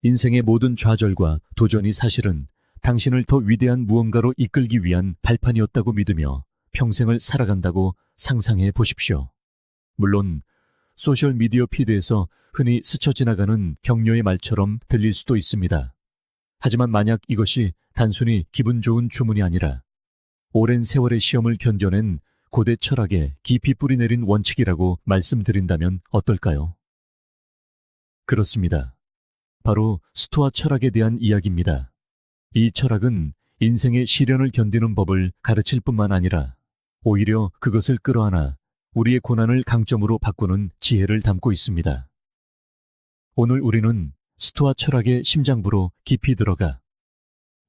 인생의 모든 좌절과 도전이 사실은 당신을 더 위대한 무언가로 이끌기 위한 발판이었다고 믿으며 평생을 살아간다고 상상해 보십시오. 물론 소셜미디어 피드에서 흔히 스쳐 지나가는 격려의 말처럼 들릴 수도 있습니다. 하지만 만약 이것이 단순히 기분 좋은 주문이 아니라 오랜 세월의 시험을 견뎌낸 고대 철학에 깊이 뿌리내린 원칙이라고 말씀드린다면 어떨까요? 그렇습니다. 바로 스토아 철학에 대한 이야기입니다. 이 철학은 인생의 시련을 견디는 법을 가르칠 뿐만 아니라 오히려 그것을 끌어안아 우리의 고난을 강점으로 바꾸는 지혜를 담고 있습니다. 오늘 우리는 스토아 철학의 심장부로 깊이 들어가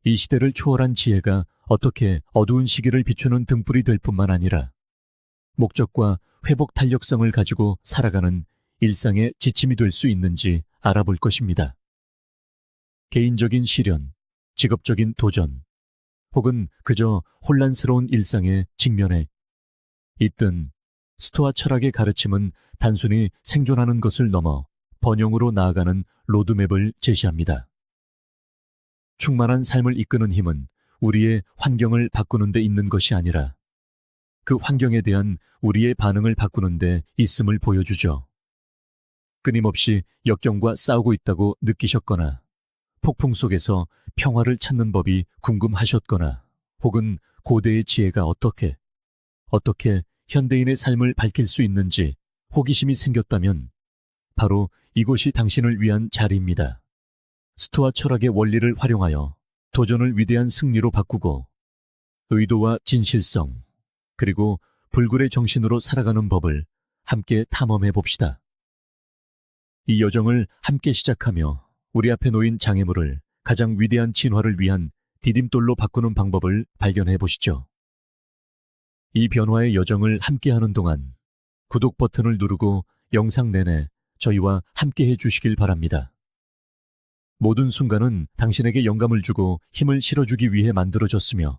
이 시대를 초월한 지혜가 어떻게 어두운 시기를 비추는 등불이 될 뿐만 아니라 목적과 회복 탄력성을 가지고 살아가는 일상의 지침이 될 수 있는지 알아볼 것입니다. 개인적인 시련, 직업적인 도전, 혹은 그저 혼란스러운 일상에 직면해 있든 스토아 철학의 가르침은 단순히 생존하는 것을 넘어 번영으로 나아가는 로드맵을 제시합니다. 충만한 삶을 이끄는 힘은 우리의 환경을 바꾸는 데 있는 것이 아니라 그 환경에 대한 우리의 반응을 바꾸는 데 있음을 보여주죠. 끊임없이 역경과 싸우고 있다고 느끼셨거나 폭풍 속에서 평화를 찾는 법이 궁금하셨거나 혹은 고대의 지혜가 어떻게 현대인의 삶을 밝힐 수 있는지 호기심이 생겼다면 바로 이곳이 당신을 위한 자리입니다. 스토아 철학의 원리를 활용하여 도전을 위대한 승리로 바꾸고 의도와 진실성 그리고 불굴의 정신으로 살아가는 법을 함께 탐험해 봅시다. 이 여정을 함께 시작하며 우리 앞에 놓인 장애물을 가장 위대한 진화를 위한 디딤돌로 바꾸는 방법을 발견해 보시죠. 이 변화의 여정을 함께하는 동안 구독 버튼을 누르고 영상 내내 저희와 함께해 주시길 바랍니다. 모든 순간은 당신에게 영감을 주고 힘을 실어주기 위해 만들어졌으며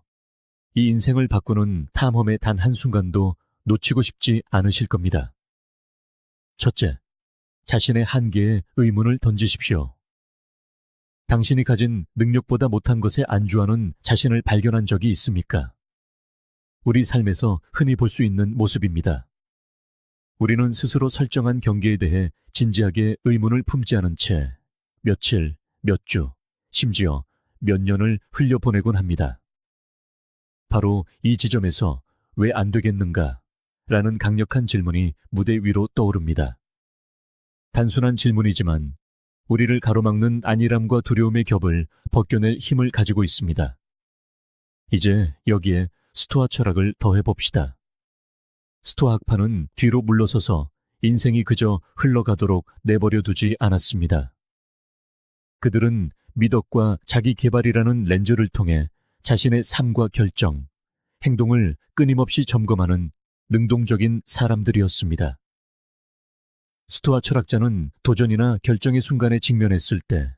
이 인생을 바꾸는 탐험의 단 한순간도 놓치고 싶지 않으실 겁니다. 첫째, 자신의 한계에 의문을 던지십시오. 당신이 가진 능력보다 못한 것에 안주하는 자신을 발견한 적이 있습니까? 우리 삶에서 흔히 볼 수 있는 모습입니다. 우리는 스스로 설정한 경계에 대해 진지하게 의문을 품지 않은 채 며칠, 몇 주, 심지어 몇 년을 흘려보내곤 합니다. 바로 이 지점에서 왜 안 되겠는가? 라는 강력한 질문이 무대 위로 떠오릅니다. 단순한 질문이지만 우리를 가로막는 안일함과 두려움의 겹을 벗겨낼 힘을 가지고 있습니다. 이제 여기에 스토아 철학을 더해봅시다. 스토아 학파는 뒤로 물러서서 인생이 그저 흘러가도록 내버려두지 않았습니다. 그들은 미덕과 자기 개발이라는 렌즈를 통해 자신의 삶과 결정, 행동을 끊임없이 점검하는 능동적인 사람들이었습니다. 스토아 철학자는 도전이나 결정의 순간에 직면했을 때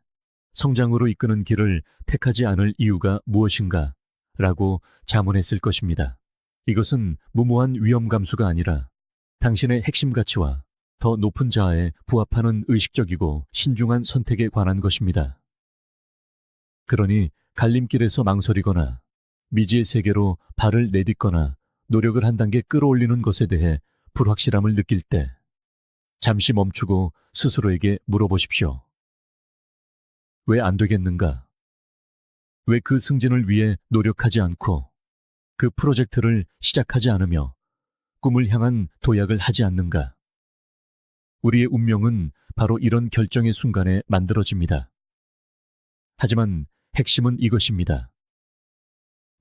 성장으로 이끄는 길을 택하지 않을 이유가 무엇인가? 라고 자문했을 것입니다. 이것은 무모한 위험 감수가 아니라 당신의 핵심 가치와 더 높은 자아에 부합하는 의식적이고 신중한 선택에 관한 것입니다. 그러니 갈림길에서 망설이거나 미지의 세계로 발을 내딛거나 노력을 한 단계 끌어올리는 것에 대해 불확실함을 느낄 때 잠시 멈추고 스스로에게 물어보십시오. 왜 안 되겠는가? 왜 그 승진을 위해 노력하지 않고 그 프로젝트를 시작하지 않으며 꿈을 향한 도약을 하지 않는가? 우리의 운명은 바로 이런 결정의 순간에 만들어집니다. 하지만 핵심은 이것입니다.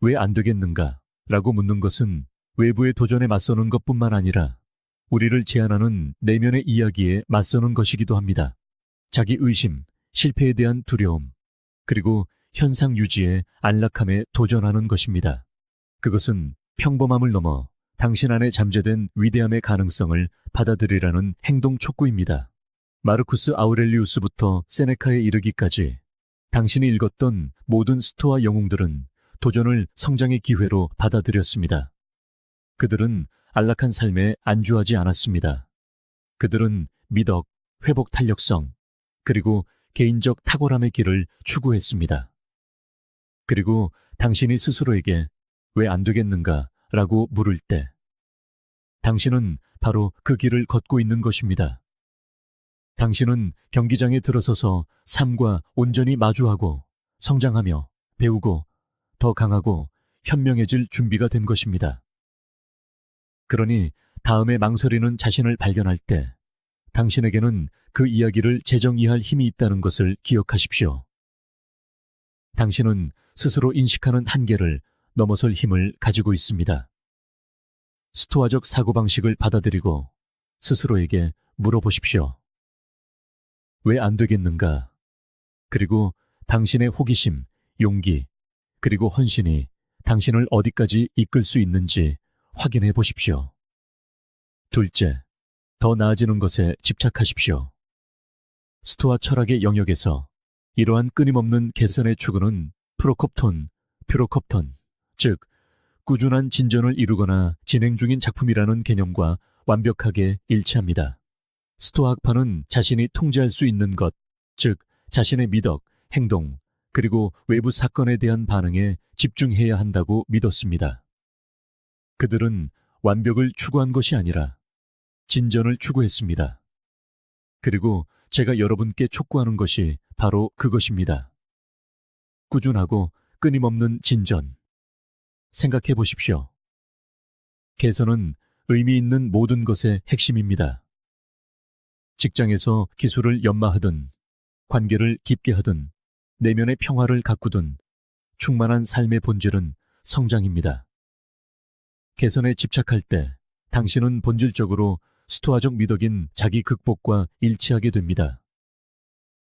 왜 안 되겠는가? 라고 묻는 것은 외부의 도전에 맞서는 것뿐만 아니라 우리를 제한하는 내면의 이야기에 맞서는 것이기도 합니다. 자기 의심, 실패에 대한 두려움, 그리고 현상 유지의 안락함에 도전하는 것입니다. 그것은 평범함을 넘어 당신 안에 잠재된 위대함의 가능성을 받아들이라는 행동 촉구입니다. 마르쿠스 아우렐리우스부터 세네카에 이르기까지 당신이 읽었던 모든 스토아 영웅들은 도전을 성장의 기회로 받아들였습니다. 그들은 안락한 삶에 안주하지 않았습니다. 그들은 미덕, 회복 탄력성, 그리고 개인적 탁월함의 길을 추구했습니다. 그리고 당신이 스스로에게 왜 안 되겠는가 라고 물을 때 당신은 바로 그 길을 걷고 있는 것입니다. 당신은 경기장에 들어서서 삶과 온전히 마주하고 성장하며 배우고 더 강하고 현명해질 준비가 된 것입니다. 그러니 다음에 망설이는 자신을 발견할 때 당신에게는 그 이야기를 재정의할 힘이 있다는 것을 기억하십시오. 당신은 스스로 인식하는 한계를 넘어설 힘을 가지고 있습니다. 스토아적 사고방식을 받아들이고 스스로에게 물어보십시오. 왜 안 되겠는가? 그리고 당신의 호기심, 용기, 그리고 헌신이 당신을 어디까지 이끌 수 있는지 확인해 보십시오. 둘째, 더 나아지는 것에 집착하십시오. 스토아 철학의 영역에서 이러한 끊임없는 개선의 추구는 퓨로콥톤, 즉 꾸준한 진전을 이루거나 진행 중인 작품이라는 개념과 완벽하게 일치합니다. 스토아 학파는 자신이 통제할 수 있는 것, 즉 자신의 미덕, 행동, 그리고 외부 사건에 대한 반응에 집중해야 한다고 믿었습니다. 그들은 완벽을 추구한 것이 아니라 진전을 추구했습니다. 그리고 제가 여러분께 촉구하는 것이 바로 그것입니다. 꾸준하고 끊임없는 진전. 생각해 보십시오. 개선은 의미 있는 모든 것의 핵심입니다. 직장에서 기술을 연마하든, 관계를 깊게 하든, 내면의 평화를 가꾸든, 충만한 삶의 본질은 성장입니다. 개선에 집착할 때 당신은 본질적으로 스토아적 미덕인 자기 극복과 일치하게 됩니다.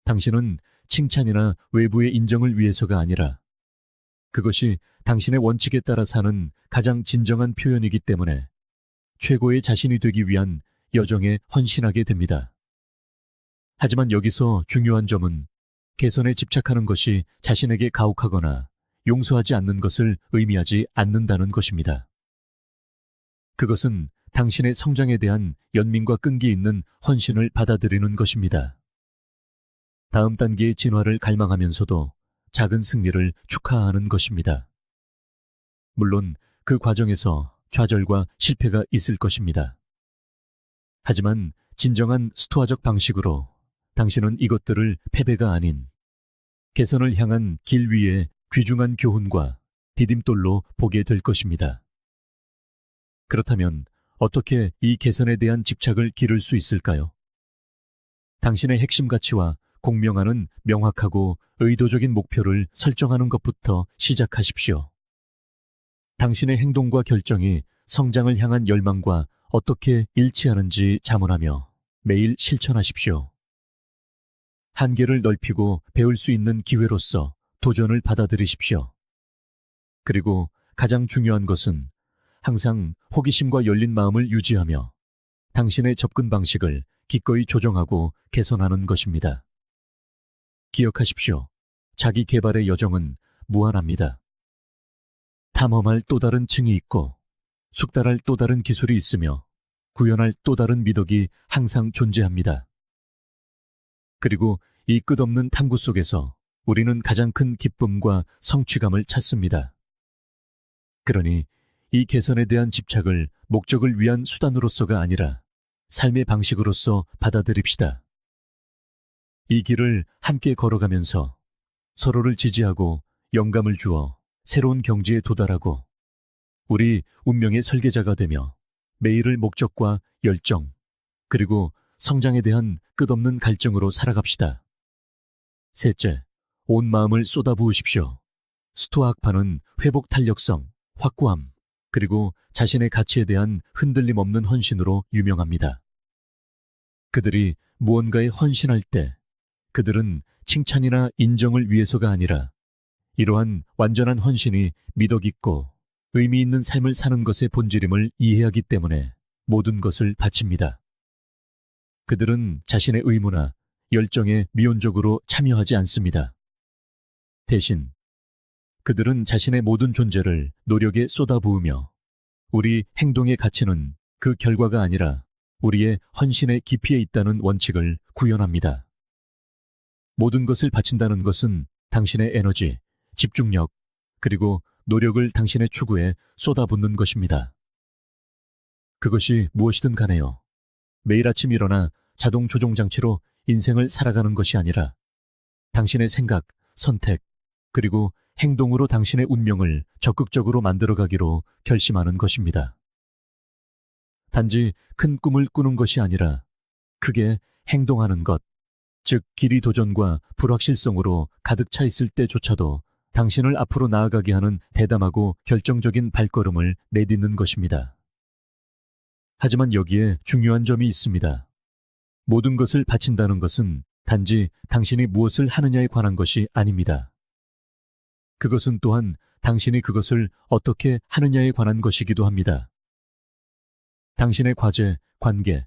당신은 칭찬이나 외부의 인정을 위해서가 아니라 그것이 당신의 원칙에 따라 사는 가장 진정한 표현이기 때문에 최고의 자신이 되기 위한 여정에 헌신하게 됩니다. 하지만 여기서 중요한 점은 개선에 집착하는 것이 자신에게 가혹하거나 용서하지 않는 것을 의미하지 않는다는 것입니다. 그것은 당신의 성장에 대한 연민과 끈기 있는 헌신을 받아들이는 것입니다. 다음 단계의 진화를 갈망하면서도 작은 승리를 축하하는 것입니다. 물론 그 과정에서 좌절과 실패가 있을 것입니다. 하지만 진정한 스토아적 방식으로 당신은 이것들을 패배가 아닌 개선을 향한 길 위에 귀중한 교훈과 디딤돌로 보게 될 것입니다. 그렇다면 어떻게 이 개선에 대한 집착을 기를 수 있을까요? 당신의 핵심 가치와 공명하는 명확하고 의도적인 목표를 설정하는 것부터 시작하십시오. 당신의 행동과 결정이 성장을 향한 열망과 어떻게 일치하는지 자문하며 매일 실천하십시오. 한계를 넓히고 배울 수 있는 기회로서 도전을 받아들이십시오. 그리고 가장 중요한 것은 항상 호기심과 열린 마음을 유지하며 당신의 접근 방식을 기꺼이 조정하고 개선하는 것입니다. 기억하십시오. 자기 개발의 여정은 무한합니다. 탐험할 또 다른 층이 있고 숙달할 또 다른 기술이 있으며 구현할 또 다른 미덕이 항상 존재합니다. 그리고 이 끝없는 탐구 속에서 우리는 가장 큰 기쁨과 성취감을 찾습니다. 그러니 이 개선에 대한 집착을 목적을 위한 수단으로서가 아니라 삶의 방식으로서 받아들입시다. 이 길을 함께 걸어가면서 서로를 지지하고 영감을 주어 새로운 경지에 도달하고 우리 운명의 설계자가 되며 매일을 목적과 열정 그리고 성장에 대한 끝없는 갈증으로 살아갑시다. 셋째, 온 마음을 쏟아부으십시오. 스토아 학파는 회복 탄력성, 확고함, 그리고 자신의 가치에 대한 흔들림 없는 헌신으로 유명합니다. 그들이 무언가에 헌신할 때 그들은 칭찬이나 인정을 위해서가 아니라 이러한 완전한 헌신이 미덕 있고 의미 있는 삶을 사는 것의 본질임을 이해하기 때문에 모든 것을 바칩니다. 그들은 자신의 의무나 열정에 미온적으로 참여하지 않습니다. 대신 그들은 자신의 모든 존재를 노력에 쏟아부으며 우리 행동의 가치는 그 결과가 아니라 우리의 헌신의 깊이에 있다는 원칙을 구현합니다. 모든 것을 바친다는 것은 당신의 에너지, 집중력, 그리고 노력을 당신의 추구에 쏟아붓는 것입니다. 그것이 무엇이든 간에요. 매일 아침 일어나 자동 조종 장치로 인생을 살아가는 것이 아니라 당신의 생각, 선택, 그리고 행동으로 당신의 운명을 적극적으로 만들어가기로 결심하는 것입니다. 단지 큰 꿈을 꾸는 것이 아니라 크게 행동하는 것, 즉 길이 도전과 불확실성으로 가득 차 있을 때조차도 당신을 앞으로 나아가게 하는 대담하고 결정적인 발걸음을 내딛는 것입니다. 하지만 여기에 중요한 점이 있습니다. 모든 것을 바친다는 것은 단지 당신이 무엇을 하느냐에 관한 것이 아닙니다. 그것은 또한 당신이 그것을 어떻게 하느냐에 관한 것이기도 합니다. 당신의 과제, 관계,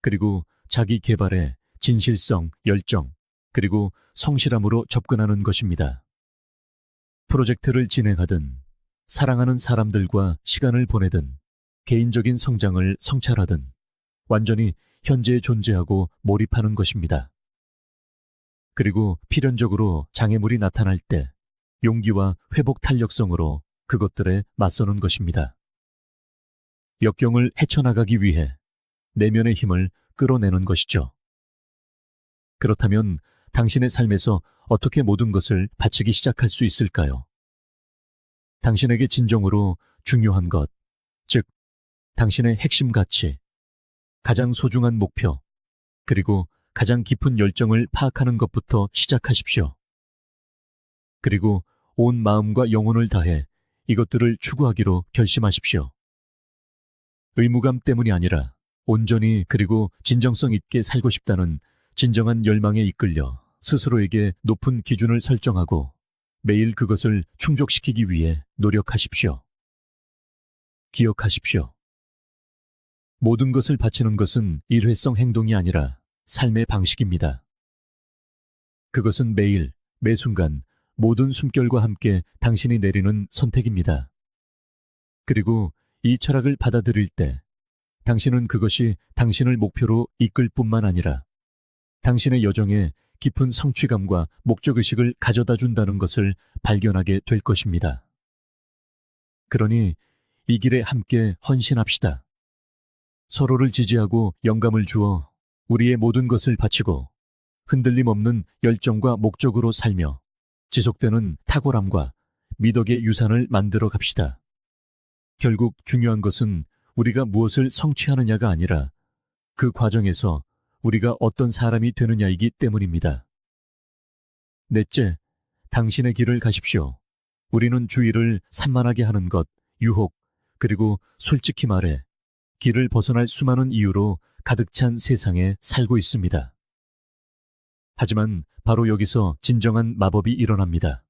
그리고 자기 개발에 진실성, 열정, 그리고 성실함으로 접근하는 것입니다. 프로젝트를 진행하든, 사랑하는 사람들과 시간을 보내든, 개인적인 성장을 성찰하든, 완전히 현재에 존재하고 몰입하는 것입니다. 그리고 필연적으로 장애물이 나타날 때 용기와 회복 탄력성으로 그것들에 맞서는 것입니다. 역경을 헤쳐나가기 위해 내면의 힘을 끌어내는 것이죠. 그렇다면 당신의 삶에서 어떻게 모든 것을 바치기 시작할 수 있을까요? 당신에게 진정으로 중요한 것, 즉 당신의 핵심 가치, 가장 소중한 목표, 그리고 가장 깊은 열정을 파악하는 것부터 시작하십시오. 그리고 온 마음과 영혼을 다해 이것들을 추구하기로 결심하십시오. 의무감 때문이 아니라 온전히 그리고 진정성 있게 살고 싶다는 진정한 열망에 이끌려 스스로에게 높은 기준을 설정하고 매일 그것을 충족시키기 위해 노력하십시오. 기억하십시오. 모든 것을 바치는 것은 일회성 행동이 아니라 삶의 방식입니다. 그것은 매일, 매 순간, 모든 숨결과 함께 당신이 내리는 선택입니다. 그리고 이 철학을 받아들일 때 당신은 그것이 당신을 목표로 이끌 뿐만 아니라 당신의 여정에 깊은 성취감과 목적의식을 가져다 준다는 것을 발견하게 될 것입니다. 그러니 이 길에 함께 헌신합시다. 서로를 지지하고 영감을 주어 우리의 모든 것을 바치고 흔들림 없는 열정과 목적으로 살며 지속되는 탁월함과 미덕의 유산을 만들어 갑시다. 결국 중요한 것은 우리가 무엇을 성취하느냐가 아니라 그 과정에서 우리가 어떤 사람이 되느냐이기 때문입니다. 넷째, 당신의 길을 가십시오. 우리는 주의를 산만하게 하는 것, 유혹, 그리고 솔직히 말해 길을 벗어날 수많은 이유로 가득 찬 세상에 살고 있습니다. 하지만 바로 여기서 진정한 마법이 일어납니다.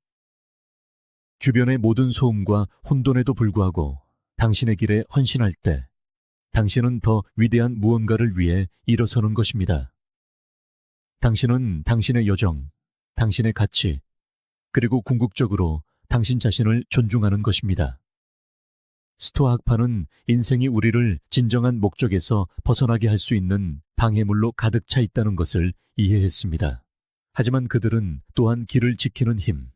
주변의 모든 소음과 혼돈에도 불구하고 당신의 길에 헌신할 때 당신은 더 위대한 무언가를 위해 일어서는 것입니다. 당신은 당신의 여정, 당신의 가치, 그리고 궁극적으로 당신 자신을 존중하는 것입니다. 스토아 학파는 인생이 우리를 진정한 목적에서 벗어나게 할 수 있는 방해물로 가득 차 있다는 것을 이해했습니다. 하지만 그들은 또한 길을 지키는 힘,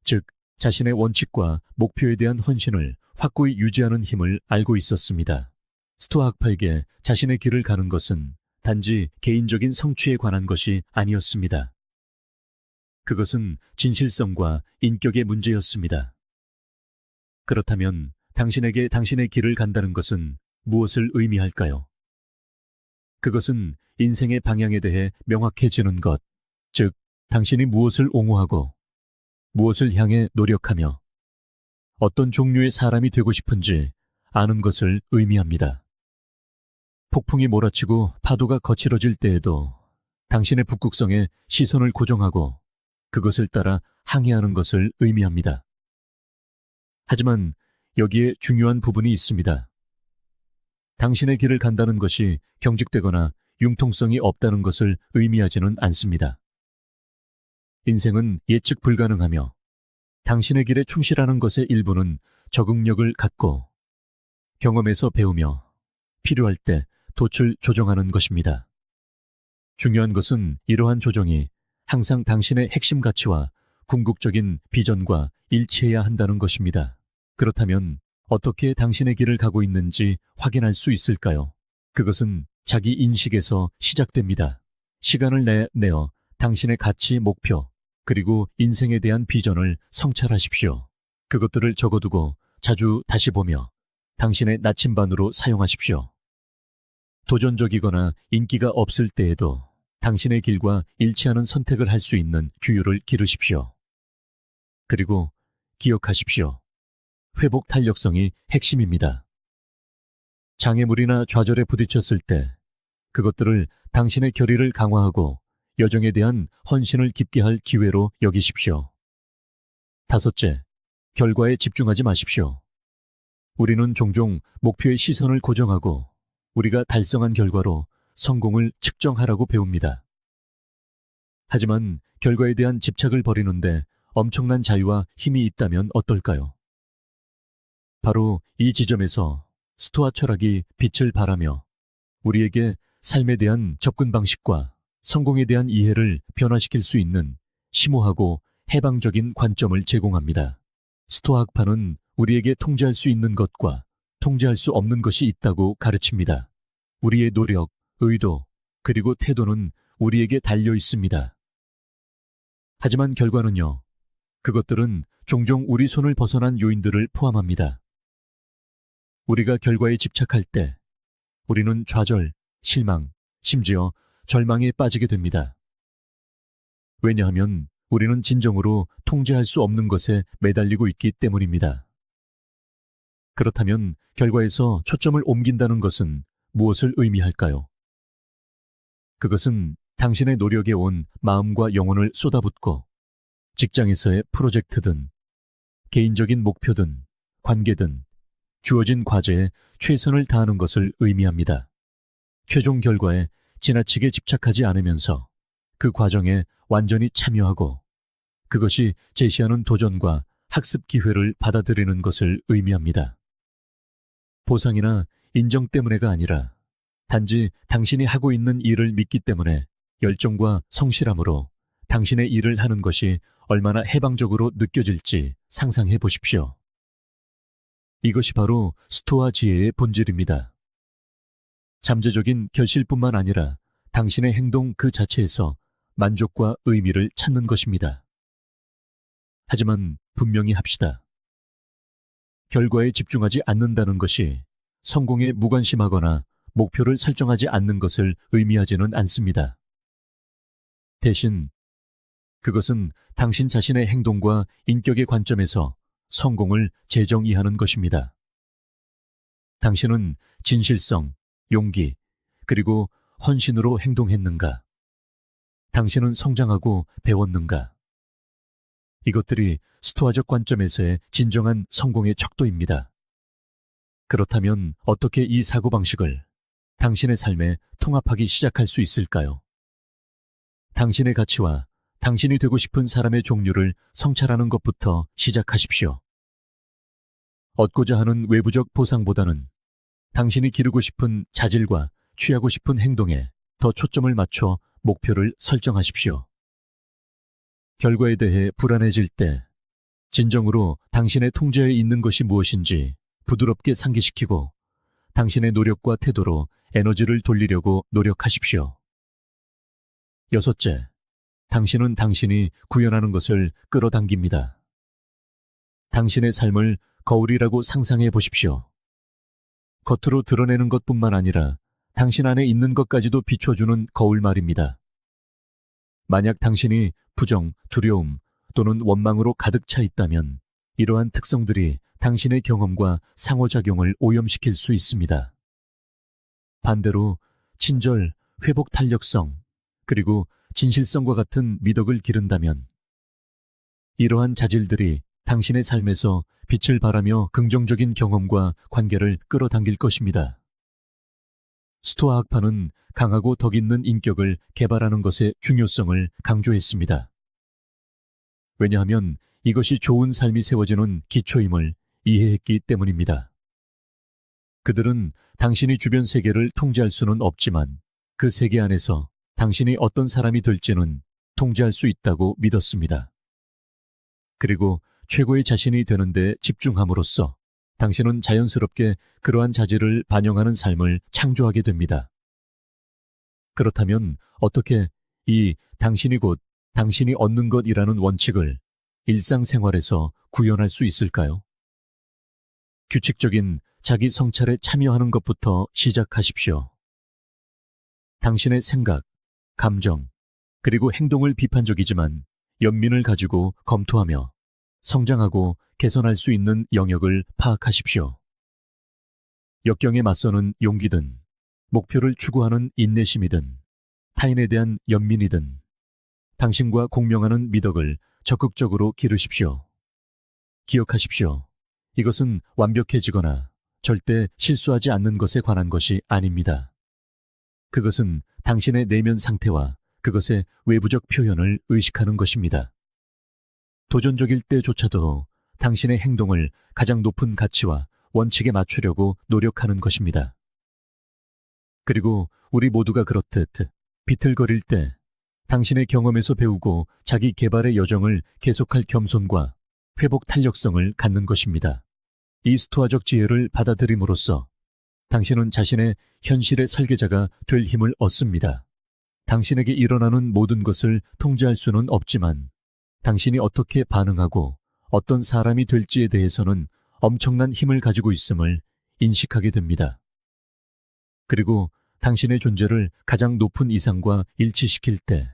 즉 자신의 원칙과 목표에 대한 헌신을 확고히 유지하는 힘을 알고 있었습니다. 스토아 학파에게 자신의 길을 가는 것은 단지 개인적인 성취에 관한 것이 아니었습니다. 그것은 진실성과 인격의 문제였습니다. 그렇다면 당신에게 당신의 길을 간다는 것은 무엇을 의미할까요? 그것은 인생의 방향에 대해 명확해지는 것, 즉 당신이 무엇을 옹호하고 무엇을 향해 노력하며 어떤 종류의 사람이 되고 싶은지 아는 것을 의미합니다. 폭풍이 몰아치고 파도가 거칠어질 때에도 당신의 북극성에 시선을 고정하고 그것을 따라 항해하는 것을 의미합니다. 하지만 여기에 중요한 부분이 있습니다. 당신의 길을 간다는 것이 경직되거나 융통성이 없다는 것을 의미하지는 않습니다. 인생은 예측 불가능하며 당신의 길에 충실하는 것의 일부는 적응력을 갖고 경험에서 배우며 필요할 때 돛을 조정하는 것입니다. 중요한 것은 이러한 조정이 항상 당신의 핵심 가치와 궁극적인 비전과 일치해야 한다는 것입니다. 그렇다면 어떻게 당신의 길을 가고 있는지 확인할 수 있을까요? 그것은 자기 인식에서 시작됩니다. 시간을 내어 당신의 가치, 목표, 그리고 인생에 대한 비전을 성찰하십시오. 그것들을 적어두고 자주 다시 보며 당신의 나침반으로 사용하십시오. 도전적이거나 인기가 없을 때에도 당신의 길과 일치하는 선택을 할 수 있는 규율을 기르십시오. 그리고 기억하십시오. 회복 탄력성이 핵심입니다. 장애물이나 좌절에 부딪혔을 때 그것들을 당신의 결의를 강화하고 여정에 대한 헌신을 깊게 할 기회로 여기십시오. 다섯째, 결과에 집중하지 마십시오. 우리는 종종 목표의 시선을 고정하고 우리가 달성한 결과로 성공을 측정하라고 배웁니다. 하지만 결과에 대한 집착을 버리는데 엄청난 자유와 힘이 있다면 어떨까요? 바로 이 지점에서 스토아 철학이 빛을 발하며 우리에게 삶에 대한 접근 방식과 성공에 대한 이해를 변화시킬 수 있는 심오하고 해방적인 관점을 제공합니다. 스토아 학파는 우리에게 통제할 수 있는 것과 통제할 수 없는 것이 있다고 가르칩니다. 우리의 노력, 의도, 그리고 태도는 우리에게 달려 있습니다. 하지만 결과는요, 그것들은 종종 우리 손을 벗어난 요인들을 포함합니다. 우리가 결과에 집착할 때 우리는 좌절, 실망, 심지어 절망에 빠지게 됩니다. 왜냐하면 우리는 진정으로 통제할 수 없는 것에 매달리고 있기 때문입니다. 그렇다면 결과에서 초점을 옮긴다는 것은 무엇을 의미할까요? 그것은 당신의 노력에 온 마음과 영혼을 쏟아붓고 직장에서의 프로젝트든 개인적인 목표든 관계든 주어진 과제에 최선을 다하는 것을 의미합니다. 최종 결과에 지나치게 집착하지 않으면서 그 과정에 완전히 참여하고 그것이 제시하는 도전과 학습 기회를 받아들이는 것을 의미합니다. 보상이나 인정 때문에가 아니라 단지 당신이 하고 있는 일을 믿기 때문에 열정과 성실함으로 당신의 일을 하는 것이 얼마나 해방적으로 느껴질지 상상해 보십시오. 이것이 바로 스토아 지혜의 본질입니다. 잠재적인 결실뿐만 아니라 당신의 행동 그 자체에서 만족과 의미를 찾는 것입니다. 하지만 분명히 합시다. 결과에 집중하지 않는다는 것이 성공에 무관심하거나 목표를 설정하지 않는 것을 의미하지는 않습니다. 대신 그것은 당신 자신의 행동과 인격의 관점에서 성공을 재정의하는 것입니다. 당신은 진실성, 용기, 그리고 헌신으로 행동했는가? 당신은 성장하고 배웠는가? 이것들이 스토아적 관점에서의 진정한 성공의 척도입니다. 그렇다면 어떻게 이 사고방식을 당신의 삶에 통합하기 시작할 수 있을까요? 당신의 가치와 당신이 되고 싶은 사람의 종류를 성찰하는 것부터 시작하십시오. 얻고자 하는 외부적 보상보다는 당신이 기르고 싶은 자질과 취하고 싶은 행동에 더 초점을 맞춰 목표를 설정하십시오. 결과에 대해 불안해질 때 진정으로 당신의 통제에 있는 것이 무엇인지 부드럽게 상기시키고 당신의 노력과 태도로 에너지를 돌리려고 노력하십시오. 여섯째, 당신은 당신이 구현하는 것을 끌어당깁니다. 당신의 삶을 거울이라고 상상해 보십시오. 겉으로 드러내는 것뿐만 아니라 당신 안에 있는 것까지도 비춰주는 거울 말입니다. 만약 당신이 부정, 두려움 또는 원망으로 가득 차 있다면 이러한 특성들이 당신의 경험과 상호작용을 오염시킬 수 있습니다. 반대로 친절, 회복 탄력성, 그리고 진실성과 같은 미덕을 기른다면 이러한 자질들이 당신의 삶에서 빛을 발하며 긍정적인 경험과 관계를 끌어당길 것입니다. 스토아 학파는 강하고 덕 있는 인격을 개발하는 것의 중요성을 강조했습니다. 왜냐하면 이것이 좋은 삶이 세워지는 기초임을 이해했기 때문입니다. 그들은 당신이 주변 세계를 통제할 수는 없지만 그 세계 안에서 당신이 어떤 사람이 될지는 통제할 수 있다고 믿었습니다. 그리고 최고의 자신이 되는 데 집중함으로써 당신은 자연스럽게 그러한 자질을 반영하는 삶을 창조하게 됩니다. 그렇다면 어떻게 이 당신이 곧 당신이 얻는 것이라는 원칙을 일상생활에서 구현할 수 있을까요? 규칙적인 자기 성찰에 참여하는 것부터 시작하십시오. 당신의 생각, 감정, 그리고 행동을 비판적이지만 연민을 가지고 검토하며 성장하고 개선할 수 있는 영역을 파악하십시오. 역경에 맞서는 용기든, 목표를 추구하는 인내심이든, 타인에 대한 연민이든, 당신과 공명하는 미덕을 적극적으로 기르십시오. 기억하십시오. 이것은 완벽해지거나 절대 실수하지 않는 것에 관한 것이 아닙니다. 그것은 당신의 내면 상태와 그것의 외부적 표현을 의식하는 것입니다. 도전적일 때조차도 당신의 행동을 가장 높은 가치와 원칙에 맞추려고 노력하는 것입니다. 그리고 우리 모두가 그렇듯 비틀거릴 때 당신의 경험에서 배우고 자기 개발의 여정을 계속할 겸손과 회복 탄력성을 갖는 것입니다. 이 스토아적 지혜를 받아들임으로써 당신은 자신의 현실의 설계자가 될 힘을 얻습니다. 당신에게 일어나는 모든 것을 통제할 수는 없지만 당신이 어떻게 반응하고 어떤 사람이 될지에 대해서는 엄청난 힘을 가지고 있음을 인식하게 됩니다. 그리고 당신의 존재를 가장 높은 이상과 일치시킬 때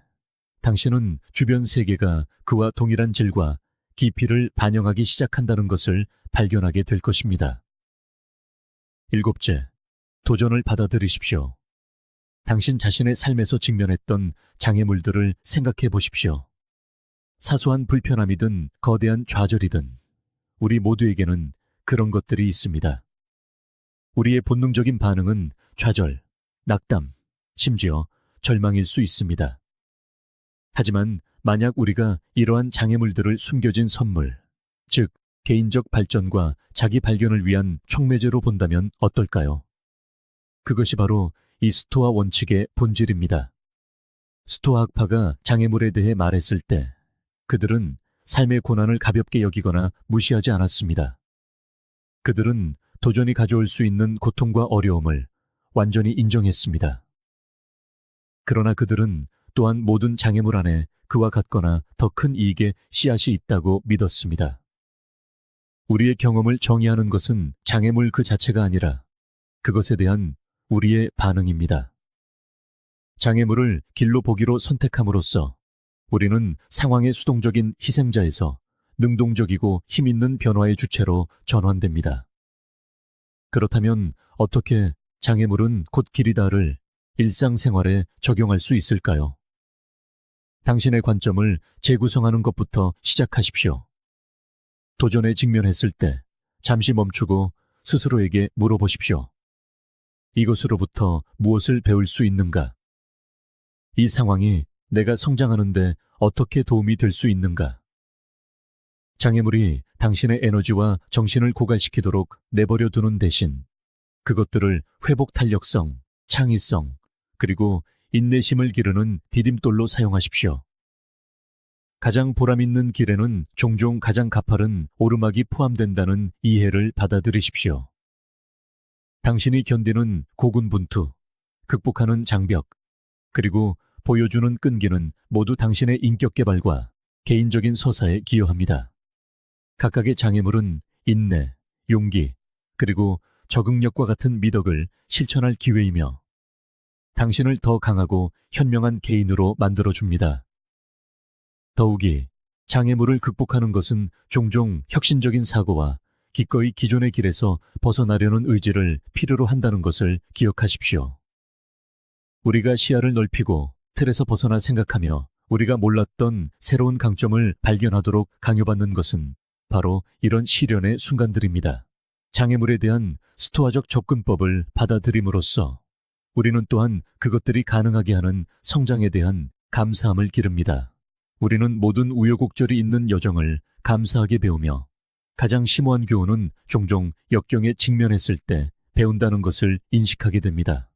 당신은 주변 세계가 그와 동일한 질과 깊이를 반영하기 시작한다는 것을 발견하게 될 것입니다. 7째, 도전을 받아들이십시오. 당신 자신의 삶에서 직면했던 장애물들을 생각해 보십시오. 사소한 불편함이든 거대한 좌절이든 우리 모두에게는 그런 것들이 있습니다. 우리의 본능적인 반응은 좌절, 낙담, 심지어 절망일 수 있습니다. 하지만 만약 우리가 이러한 장애물들을 숨겨진 선물, 즉 개인적 발전과 자기 발견을 위한 촉매제로 본다면 어떨까요? 그것이 바로 이 스토아 원칙의 본질입니다. 스토아 학파가 장애물에 대해 말했을 때 그들은 삶의 고난을 가볍게 여기거나 무시하지 않았습니다. 그들은 도전이 가져올 수 있는 고통과 어려움을 완전히 인정했습니다. 그러나 그들은 또한 모든 장애물 안에 그와 같거나 더 큰 이익의 씨앗이 있다고 믿었습니다. 우리의 경험을 정의하는 것은 장애물 그 자체가 아니라 그것에 대한 우리의 반응입니다. 장애물을 길로 보기로 선택함으로써 우리는 상황의 수동적인 희생자에서 능동적이고 힘있는 변화의 주체로 전환됩니다. 그렇다면 어떻게 장애물은 곧 길이다를 일상생활에 적용할 수 있을까요? 당신의 관점을 재구성하는 것부터 시작하십시오. 도전에 직면했을 때 잠시 멈추고 스스로에게 물어보십시오. 이것으로부터 무엇을 배울 수 있는가? 이 상황이 내가 성장하는데 어떻게 도움이 될 수 있는가? 장애물이 당신의 에너지와 정신을 고갈시키도록 내버려 두는 대신 그것들을 회복 탄력성, 창의성, 그리고 인내심을 기르는 디딤돌로 사용하십시오. 가장 보람있는 길에는 종종 가장 가파른 오르막이 포함된다는 이해를 받아들이십시오. 당신이 견디는 고군분투, 극복하는 장벽, 그리고 보여주는 끈기는 모두 당신의 인격 개발과 개인적인 서사에 기여합니다. 각각의 장애물은 인내, 용기, 그리고 적응력과 같은 미덕을 실천할 기회이며 당신을 더 강하고 현명한 개인으로 만들어줍니다. 더욱이 장애물을 극복하는 것은 종종 혁신적인 사고와 기꺼이 기존의 길에서 벗어나려는 의지를 필요로 한다는 것을 기억하십시오. 우리가 시야를 넓히고 틀에서 벗어나 생각하며 우리가 몰랐던 새로운 강점을 발견하도록 강요받는 것은 바로 이런 시련의 순간들입니다. 장애물에 대한 스토아적 접근법을 받아들임으로써 우리는 또한 그것들이 가능하게 하는 성장에 대한 감사함을 기릅니다. 우리는 모든 우여곡절이 있는 여정을 감사하게 배우며 가장 심오한 교훈은 종종 역경에 직면했을 때 배운다는 것을 인식하게 됩니다.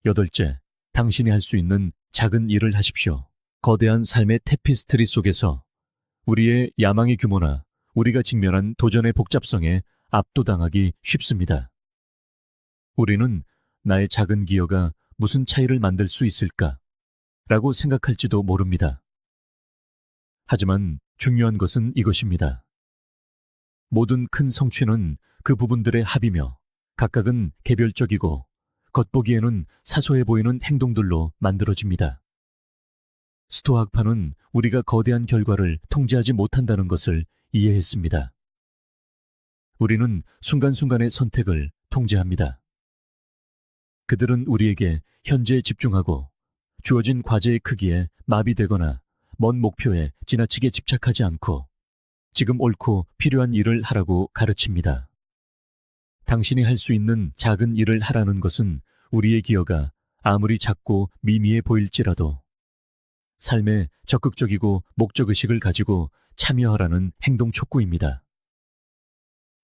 8째, 당신이 할 수 있는 작은 일을 하십시오. 거대한 삶의 테피스트리 속에서 우리의 야망의 규모나 우리가 직면한 도전의 복잡성에 압도당하기 쉽습니다. 우리는 나의 작은 기여가 무슨 차이를 만들 수 있을까? 라고 생각할지도 모릅니다. 하지만 중요한 것은 이것입니다. 모든 큰 성취는 그 부분들의 합이며 각각은 개별적이고 겉보기에는 사소해 보이는 행동들로 만들어집니다. 스토아 학파는 우리가 거대한 결과를 통제하지 못한다는 것을 이해했습니다. 우리는 순간순간의 선택을 통제합니다. 그들은 우리에게 현재에 집중하고 주어진 과제의 크기에 마비되거나 먼 목표에 지나치게 집착하지 않고 지금 옳고 필요한 일을 하라고 가르칩니다. 당신이 할 수 있는 작은 일을 하라는 것은 우리의 기여가 아무리 작고 미미해 보일지라도 삶에 적극적이고 목적의식을 가지고 참여하라는 행동 촉구입니다.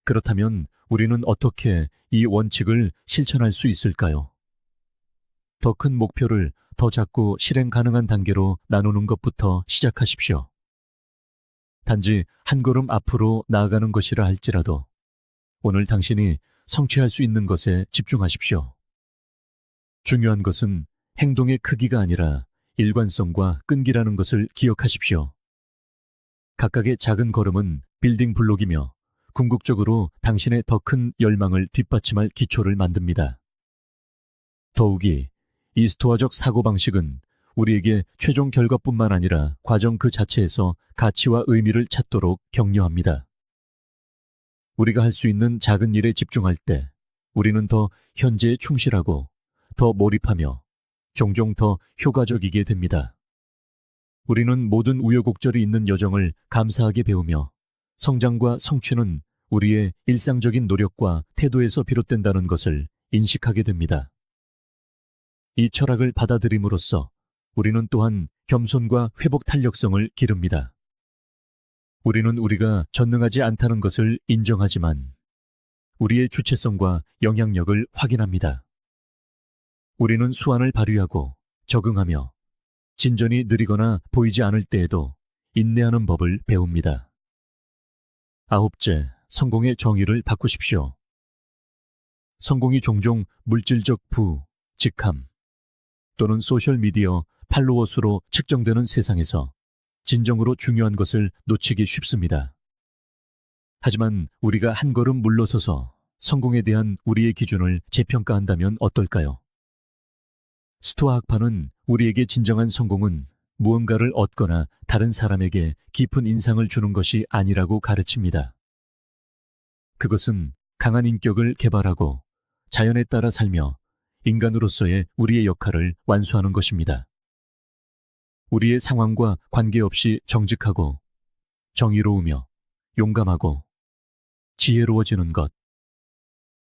그렇다면 우리는 어떻게 이 원칙을 실천할 수 있을까요? 더 큰 목표를 더 작고 실행 가능한 단계로 나누는 것부터 시작하십시오. 단지 한 걸음 앞으로 나아가는 것이라 할지라도 오늘 당신이 성취할 수 있는 것에 집중하십시오. 중요한 것은 행동의 크기가 아니라 일관성과 끈기라는 것을 기억하십시오. 각각의 작은 걸음은 빌딩 블록이며 궁극적으로 당신의 더 큰 열망을 뒷받침할 기초를 만듭니다. 더욱이 이 스토아적 사고방식은 우리에게 최종 결과뿐만 아니라 과정 그 자체에서 가치와 의미를 찾도록 격려합니다. 우리가 할 수 있는 작은 일에 집중할 때 우리는 더 현재에 충실하고 더 몰입하며 종종 더 효과적이게 됩니다. 우리는 모든 우여곡절이 있는 여정을 감사하게 배우며 성장과 성취는 우리의 일상적인 노력과 태도에서 비롯된다는 것을 인식하게 됩니다. 이 철학을 받아들임으로써 우리는 또한 겸손과 회복 탄력성을 기릅니다. 우리는 우리가 전능하지 않다는 것을 인정하지만 우리의 주체성과 영향력을 확인합니다. 우리는 수완을 발휘하고 적응하며 진전이 느리거나 보이지 않을 때에도 인내하는 법을 배웁니다. 아홉째, 성공의 정의를 바꾸십시오. 성공이 종종 물질적 부, 직함 또는 소셜미디어 팔로워 수로 측정되는 세상에서 진정으로 중요한 것을 놓치기 쉽습니다. 하지만 우리가 한 걸음 물러서서 성공에 대한 우리의 기준을 재평가한다면 어떨까요? 스토아 학파는 우리에게 진정한 성공은 무언가를 얻거나 다른 사람에게 깊은 인상을 주는 것이 아니라고 가르칩니다. 그것은 강한 인격을 개발하고 자연에 따라 살며 인간으로서의 우리의 역할을 완수하는 것입니다. 우리의 상황과 관계없이 정직하고 정의로우며 용감하고 지혜로워지는 것.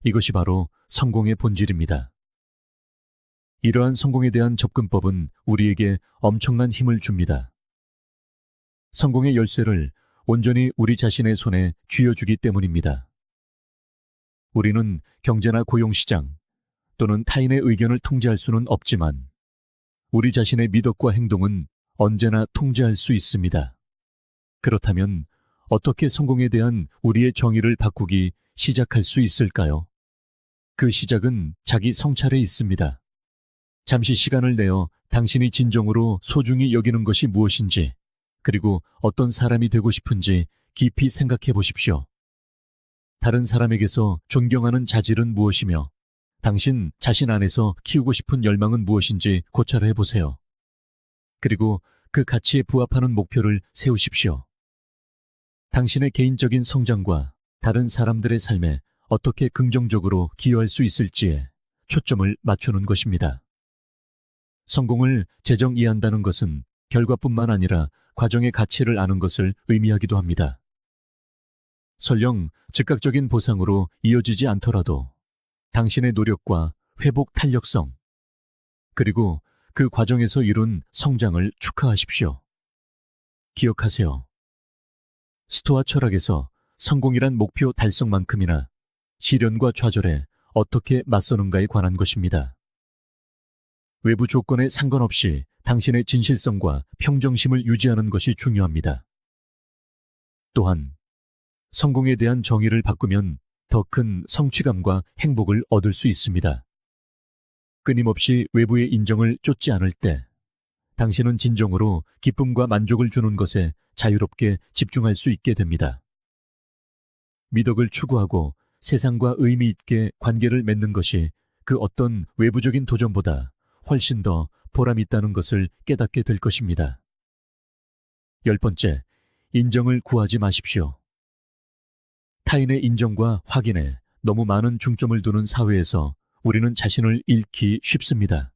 이것이 바로 성공의 본질입니다. 이러한 성공에 대한 접근법은 우리에게 엄청난 힘을 줍니다. 성공의 열쇠를 온전히 우리 자신의 손에 쥐어주기 때문입니다. 우리는 경제나 고용시장 또는 타인의 의견을 통제할 수는 없지만 우리 자신의 미덕과 행동은 언제나 통제할 수 있습니다. 그렇다면 어떻게 성공에 대한 우리의 정의를 바꾸기 시작할 수 있을까요? 그 시작은 자기 성찰에 있습니다. 잠시 시간을 내어 당신이 진정으로 소중히 여기는 것이 무엇인지, 그리고 어떤 사람이 되고 싶은지 깊이 생각해 보십시오. 다른 사람에게서 존경하는 자질은 무엇이며 당신 자신 안에서 키우고 싶은 열망은 무엇인지 고찰해 보세요. 그리고 그 가치에 부합하는 목표를 세우십시오. 당신의 개인적인 성장과 다른 사람들의 삶에 어떻게 긍정적으로 기여할 수 있을지에 초점을 맞추는 것입니다. 성공을 재정의한다는 것은 결과뿐만 아니라 과정의 가치를 아는 것을 의미하기도 합니다. 설령 즉각적인 보상으로 이어지지 않더라도 당신의 노력과 회복 탄력성, 그리고 그 과정에서 이룬 성장을 축하하십시오. 기억하세요. 스토아 철학에서 성공이란 목표 달성만큼이나 시련과 좌절에 어떻게 맞서는가에 관한 것입니다. 외부 조건에 상관없이 당신의 진실성과 평정심을 유지하는 것이 중요합니다. 또한 성공에 대한 정의를 바꾸면 더 큰 성취감과 행복을 얻을 수 있습니다. 끊임없이 외부의 인정을 쫓지 않을 때 당신은 진정으로 기쁨과 만족을 주는 것에 자유롭게 집중할 수 있게 됩니다. 미덕을 추구하고 세상과 의미 있게 관계를 맺는 것이 그 어떤 외부적인 도전보다 훨씬 더 보람 있다는 것을 깨닫게 될 것입니다. 10번째, 인정을 구하지 마십시오. 타인의 인정과 확인에 너무 많은 중점을 두는 사회에서 우리는 자신을 잃기 쉽습니다.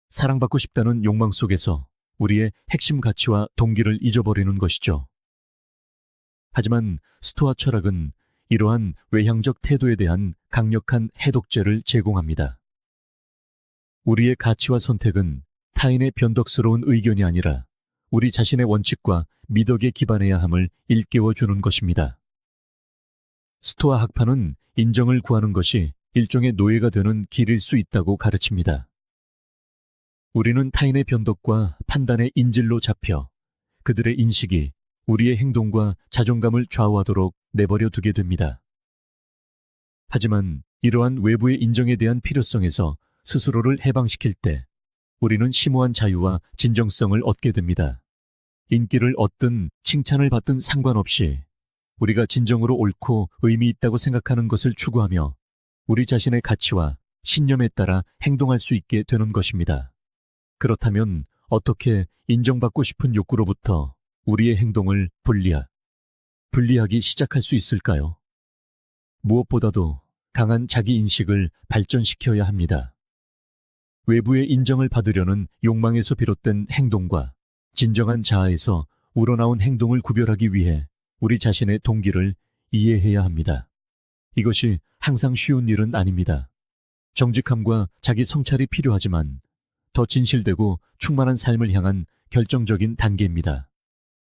사랑받고 싶다는 욕망 속에서 우리의 핵심 가치와 동기를 잊어버리는 것이죠. 하지만 스토아 철학은 이러한 외향적 태도에 대한 강력한 해독제를 제공합니다. 우리의 가치와 선택은 타인의 변덕스러운 의견이 아니라 우리 자신의 원칙과 미덕에 기반해야 함을 일깨워주는 것입니다. 스토아 학파는 인정을 구하는 것이 일종의 노예가 되는 길일 수 있다고 가르칩니다. 우리는 타인의 변덕과 판단의 인질로 잡혀 그들의 인식이 우리의 행동과 자존감을 좌우하도록 내버려 두게 됩니다. 하지만 이러한 외부의 인정에 대한 필요성에서 스스로를 해방시킬 때 우리는 심오한 자유와 진정성을 얻게 됩니다. 인기를 얻든 칭찬을 받든 상관없이 우리가 진정으로 옳고 의미 있다고 생각하는 것을 추구하며 우리 자신의 가치와 신념에 따라 행동할 수 있게 되는 것입니다. 그렇다면 어떻게 인정받고 싶은 욕구로부터 우리의 행동을 분리하기 시작할 수 있을까요? 무엇보다도 강한 자기인식을 발전시켜야 합니다. 외부의 인정을 받으려는 욕망에서 비롯된 행동과 진정한 자아에서 우러나온 행동을 구별하기 위해 우리 자신의 동기를 이해해야 합니다. 이것이 항상 쉬운 일은 아닙니다. 정직함과 자기 성찰이 필요하지만 더 진실되고 충만한 삶을 향한 결정적인 단계입니다.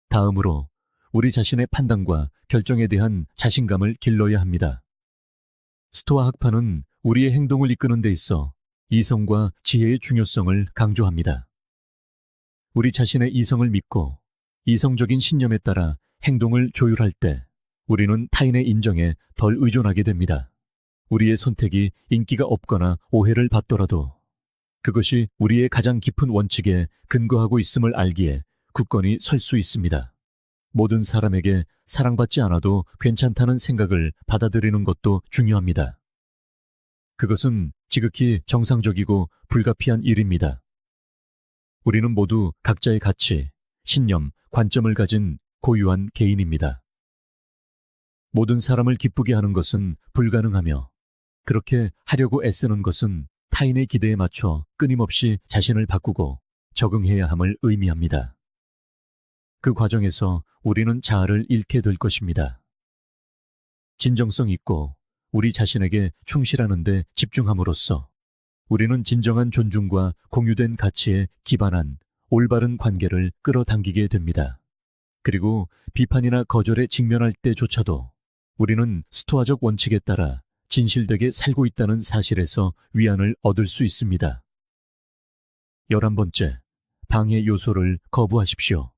다음으로 우리 자신의 판단과 결정에 대한 자신감을 길러야 합니다. 스토아 학파는 우리의 행동을 이끄는 데 있어 이성과 지혜의 중요성을 강조합니다. 우리 자신의 이성을 믿고 이성적인 신념에 따라 행동을 조율할 때 우리는 타인의 인정에 덜 의존하게 됩니다. 우리의 선택이 인기가 없거나 오해를 받더라도 그것이 우리의 가장 깊은 원칙에 근거하고 있음을 알기에 굳건히 설 수 있습니다. 모든 사람에게 사랑받지 않아도 괜찮다는 생각을 받아들이는 것도 중요합니다. 그것은 지극히 정상적이고 불가피한 일입니다. 우리는 모두 각자의 가치, 신념, 관점을 가진 고유한 개인입니다. 모든 사람을 기쁘게 하는 것은 불가능하며 그렇게 하려고 애쓰는 것은 타인의 기대에 맞춰 끊임없이 자신을 바꾸고 적응해야 함을 의미합니다. 그 과정에서 우리는 자아를 잃게 될 것입니다. 진정성 있고 우리 자신에게 충실하는 데 집중함으로써 우리는 진정한 존중과 공유된 가치에 기반한 올바른 관계를 끌어당기게 됩니다. 그리고 비판이나 거절에 직면할 때조차도 우리는 스토아적 원칙에 따라 진실되게 살고 있다는 사실에서 위안을 얻을 수 있습니다. 11번째, 방해 요소를 거부하십시오.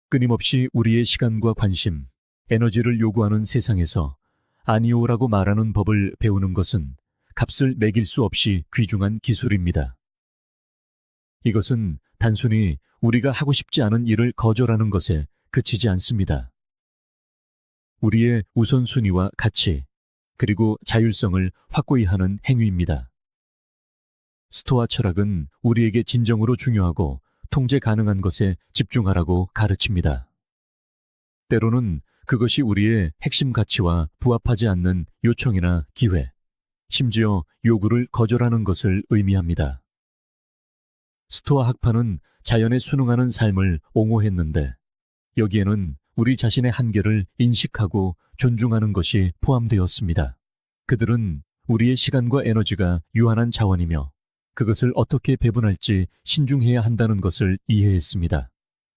끊임없이 우리의 시간과 관심, 에너지를 요구하는 세상에서 아니오라고 말하는 법을 배우는 것은 값을 매길 수 없이 귀중한 기술입니다. 이것은 단순히 우리가 하고 싶지 않은 일을 거절하는 것에 그치지 않습니다. 우리의 우선순위와 가치, 그리고 자율성을 확고히 하는 행위입니다. 스토아 철학은 우리에게 진정으로 중요하고 통제 가능한 것에 집중하라고 가르칩니다. 때로는 그것이 우리의 핵심 가치와 부합하지 않는 요청이나 기회, 심지어 요구를 거절하는 것을 의미합니다. 스토아 학파는 자연에 순응하는 삶을 옹호했는데 여기에는 우리 자신의 한계를 인식하고 존중하는 것이 포함되었습니다. 그들은 우리의 시간과 에너지가 유한한 자원이며 그것을 어떻게 배분할지 신중해야 한다는 것을 이해했습니다.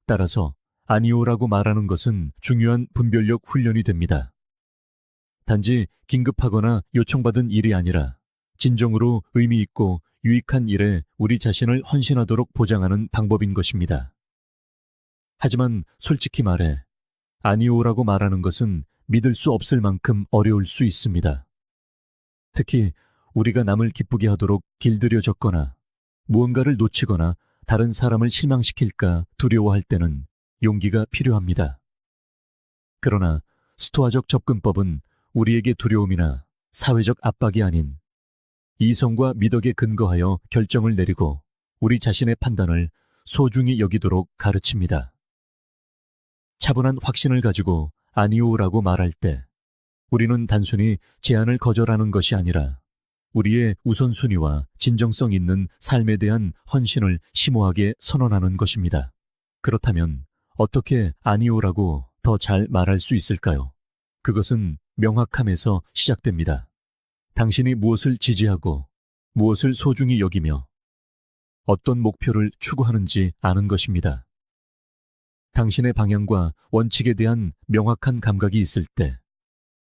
따라서 아니오라고 말하는 것은 중요한 분별력 훈련이 됩니다. 단지 긴급하거나 요청받은 일이 아니라 진정으로 의미 있고 유익한 일에 우리 자신을 헌신하도록 보장하는 방법인 것입니다. 하지만 솔직히 말해 아니오라고 말하는 것은 믿을 수 없을 만큼 어려울 수 있습니다. 특히 우리가 남을 기쁘게 하도록 길들여졌거나 무언가를 놓치거나 다른 사람을 실망시킬까 두려워할 때는 용기가 필요합니다. 그러나 스토아적 접근법은 우리에게 두려움이나 사회적 압박이 아닌 이성과 미덕에 근거하여 결정을 내리고 우리 자신의 판단을 소중히 여기도록 가르칩니다. 차분한 확신을 가지고 아니오라고 말할 때 우리는 단순히 제안을 거절하는 것이 아니라 우리의 우선순위와 진정성 있는 삶에 대한 헌신을 심오하게 선언하는 것입니다. 그렇다면 어떻게 아니오라고 더 잘 말할 수 있을까요? 그것은 명확함에서 시작됩니다. 당신이 무엇을 지지하고 무엇을 소중히 여기며 어떤 목표를 추구하는지 아는 것입니다. 당신의 방향과 원칙에 대한 명확한 감각이 있을 때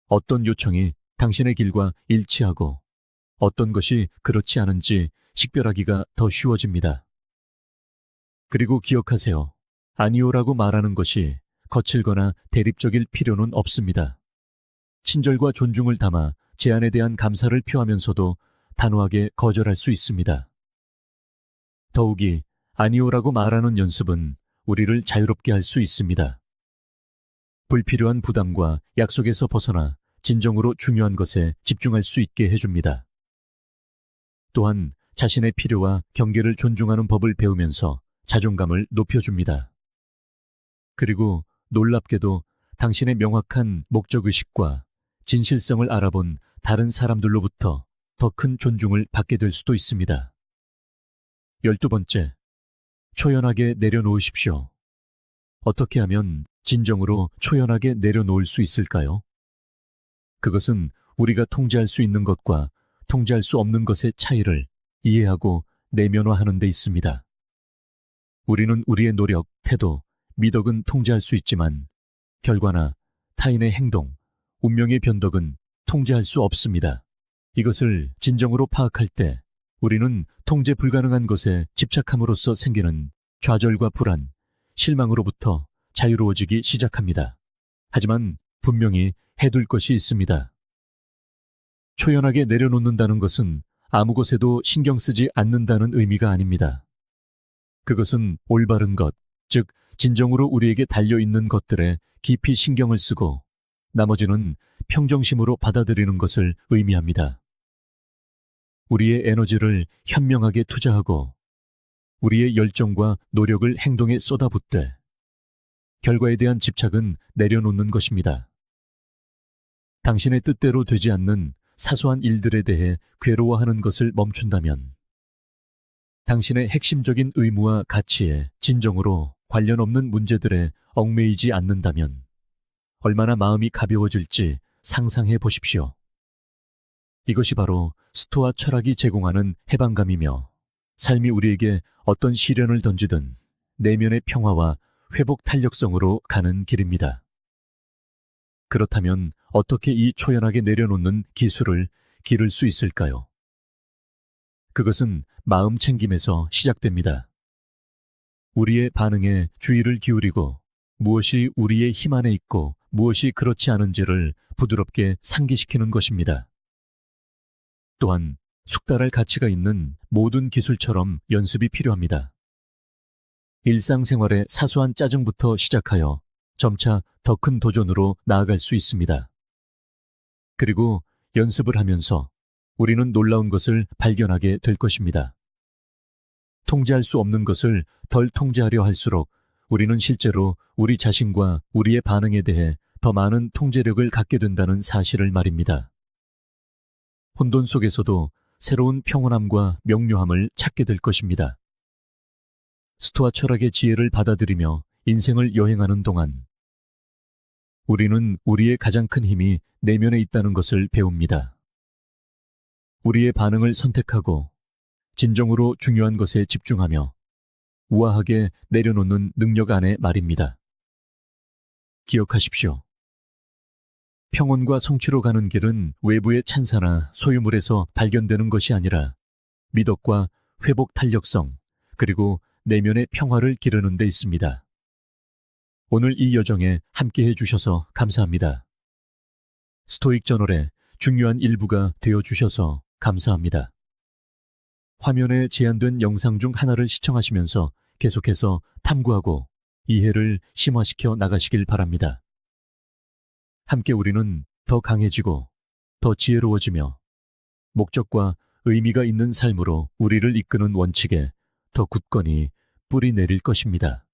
어떤 요청이 당신의 길과 일치하고 어떤 것이 그렇지 않은지 식별하기가 더 쉬워집니다. 그리고 기억하세요. 아니오라고 말하는 것이 거칠거나 대립적일 필요는 없습니다. 친절과 존중을 담아 제안에 대한 감사를 표하면서도 단호하게 거절할 수 있습니다. 더욱이 아니오라고 말하는 연습은 우리를 자유롭게 할 수 있습니다. 불필요한 부담과 약속에서 벗어나 진정으로 중요한 것에 집중할 수 있게 해줍니다. 또한 자신의 필요와 경계를 존중하는 법을 배우면서 자존감을 높여줍니다. 그리고 놀랍게도 당신의 명확한 목적의식과 진실성을 알아본 다른 사람들로부터 더 큰 존중을 받게 될 수도 있습니다. 12번째, 초연하게 내려놓으십시오. 어떻게 하면 진정으로 초연하게 내려놓을 수 있을까요? 그것은 우리가 통제할 수 있는 것과 통제할 수 없는 것의 차이를 이해하고 내면화하는 데 있습니다. 우리는 우리의 노력, 태도, 미덕은 통제할 수 있지만 결과나 타인의 행동, 운명의 변덕은 통제할 수 없습니다. 이것을 진정으로 파악할 때 우리는 통제 불가능한 것에 집착함으로써 생기는 좌절과 불안, 실망으로부터 자유로워지기 시작합니다. 하지만 분명히 해둘 것이 있습니다. 초연하게 내려놓는다는 것은 아무 것에도 신경 쓰지 않는다는 의미가 아닙니다. 그것은 올바른 것, 즉 진정으로 우리에게 달려있는 것들에 깊이 신경을 쓰고 나머지는 평정심으로 받아들이는 것을 의미합니다. 우리의 에너지를 현명하게 투자하고 우리의 열정과 노력을 행동에 쏟아붓되 결과에 대한 집착은 내려놓는 것입니다. 당신의 뜻대로 되지 않는 사소한 일들에 대해 괴로워하는 것을 멈춘다면 당신의 핵심적인 의무와 가치에 진정으로 관련 없는 문제들에 얽매이지 않는다면 얼마나 마음이 가벼워질지 상상해 보십시오. 이것이 바로 스토아 철학이 제공하는 해방감이며 삶이 우리에게 어떤 시련을 던지든 내면의 평화와 회복 탄력성으로 가는 길입니다. 그렇다면 어떻게 이 초연하게 내려놓는 기술을 기를 수 있을까요? 그것은 마음 챙김에서 시작됩니다. 우리의 반응에 주의를 기울이고 무엇이 우리의 힘 안에 있고 무엇이 그렇지 않은지를 부드럽게 상기시키는 것입니다. 또한 숙달할 가치가 있는 모든 기술처럼 연습이 필요합니다. 일상생활의 사소한 짜증부터 시작하여 점차 더 큰 도전으로 나아갈 수 있습니다. 그리고 연습을 하면서 우리는 놀라운 것을 발견하게 될 것입니다. 통제할 수 없는 것을 덜 통제하려 할수록 우리는 실제로 우리 자신과 우리의 반응에 대해 더 많은 통제력을 갖게 된다는 사실을 말입니다. 혼돈 속에서도 새로운 평온함과 명료함을 찾게 될 것입니다. 스토아 철학의 지혜를 받아들이며 인생을 여행하는 동안 우리는 우리의 가장 큰 힘이 내면에 있다는 것을 배웁니다. 우리의 반응을 선택하고 진정으로 중요한 것에 집중하며 우아하게 내려놓는 능력 안에 말입니다. 기억하십시오. 평온과 성취로 가는 길은 외부의 찬사나 소유물에서 발견되는 것이 아니라 미덕과 회복 탄력성, 그리고 내면의 평화를 기르는 데 있습니다. 오늘 이 여정에 함께 해주셔서 감사합니다. 스토익 저널의 중요한 일부가 되어주셔서 감사합니다. 화면에 제한된 영상 중 하나를 시청하시면서 계속해서 탐구하고 이해를 심화시켜 나가시길 바랍니다. 함께 우리는 더 강해지고 더 지혜로워지며 목적과 의미가 있는 삶으로 우리를 이끄는 원칙에 더 굳건히 뿌리 내릴 것입니다.